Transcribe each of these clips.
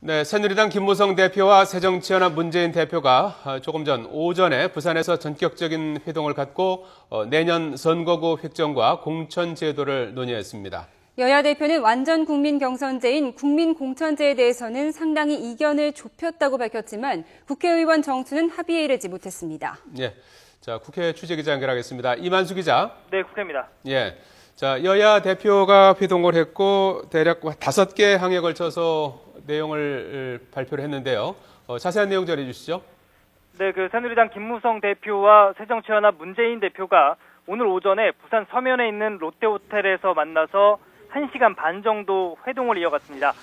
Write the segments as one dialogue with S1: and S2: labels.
S1: 네, 새누리당 김무성 대표와 새정치연합 문재인 대표가 조금 전 오전에 부산에서 전격적인 회동을 갖고 내년 선거구 획정과 공천 제도를 논의했습니다.
S2: 여야 대표는 완전 국민 경선제인 국민 공천제에 대해서는 상당히 이견을 좁혔다고 밝혔지만 국회의원 정수는 합의에 이르지 못했습니다.
S1: 예, 자 국회 취재기자 연결하겠습니다. 이만수 기자.
S3: 네, 국회입니다.
S1: 예, 자 여야 대표가 회동을 했고 대략 5개 항에 걸쳐서 내용을 발표를 했는데요. 자세한 내용 전해 주시죠.
S3: 네, 새누리당 김무성 대표와 새정치연합 문재인 대표가 오늘 오전에 부산 서면에 있는 롯데호텔에서 만나서 1시간 반 정도 회동을 이어갔습니다.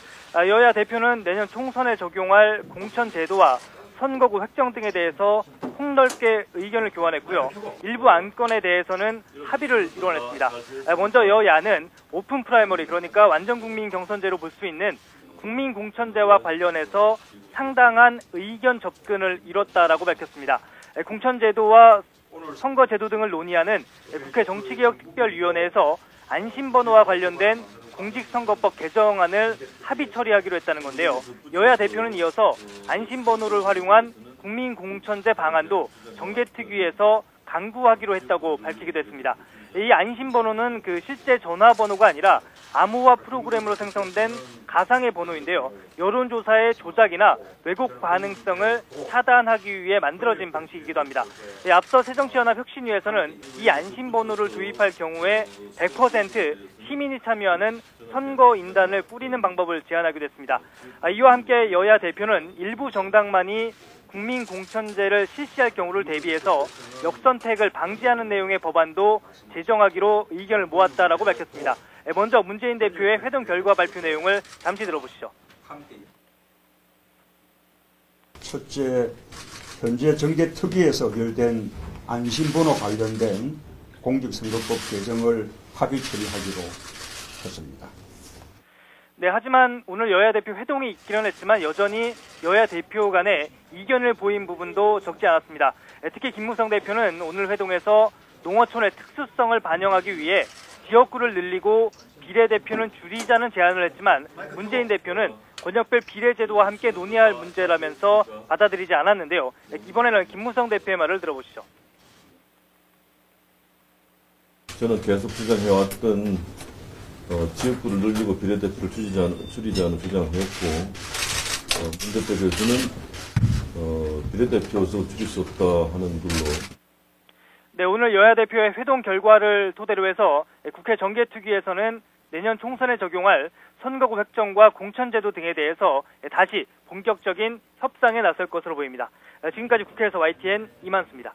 S3: 여야 대표는 내년 총선에 적용할 공천 제도와 선거구 획정 등에 대해서 폭넓게 의견을 교환했고요. 일부 안건에 대해서는 합의를 이뤄냈습니다. 먼저 여야는 오픈 프라이머리, 그러니까 완전 국민 경선제로 볼 수 있는 국민 공천제와 관련해서 상당한 의견 접근을 이뤘다라고 밝혔습니다. 공천제도와 선거제도 등을 논의하는 국회 정치개혁특별위원회에서 안심번호와 관련된 공직선거법 개정안을 합의 처리하기로 했다는 건데요. 여야 대표는 이어서 안심번호를 활용한 국민공천제 방안도 정개특위에서 강구하기로 했다고 밝히기도 했습니다. 이 안심번호는 실제 전화번호가 아니라 암호화 프로그램으로 생성된 가상의 번호인데요. 여론조사의 조작이나 왜곡 가능성을 차단하기 위해 만들어진 방식이기도 합니다. 앞서 새정치연합 혁신위에서는 이 안심번호를 도입할 경우에 100% 시민이 참여하는 선거인단을 꾸리는 방법을 제안하기도 했습니다. 이와 함께 여야 대표는 일부 정당만이 국민공천제를 실시할 경우를 대비해서 역선택을 방지하는 내용의 법안도 제정하기로 의견을 모았다라고 밝혔습니다. 먼저 문재인 대표의 회동 결과 발표 내용을 잠시 들어보시죠.
S4: 첫째, 현재 정개특위에서 의결된 안심번호 관련된 공직선거법 개정을 합의 처리하기로 했습니다.
S3: 네, 하지만 오늘 여야 대표 회동이 있기는 했지만 여전히 여야 대표 간에 이견을 보인 부분도 적지 않았습니다. 특히 김무성 대표는 오늘 회동에서 농어촌의 특수성을 반영하기 위해 지역구를 늘리고 비례대표는 줄이자는 제안을 했지만 문재인 대표는 권역별 비례제도와 함께 논의할 문제라면서 받아들이지 않았는데요. 이번에는 김무성 대표의 말을 들어보시죠.
S5: 저는 계속 주장해왔던 지역구를 늘리고 비례대표를 줄이자는 주장을 했고, 문 대표께서는 비례대표 수 줄일 수 없다 하는 걸로.
S3: 네, 오늘 여야 대표의 회동 결과를 토대로 해서 국회 정개특위에서는 내년 총선에 적용할 선거구 획정과 공천제도 등에 대해서 다시 본격적인 협상에 나설 것으로 보입니다. 지금까지 국회에서 YTN 이만수입니다.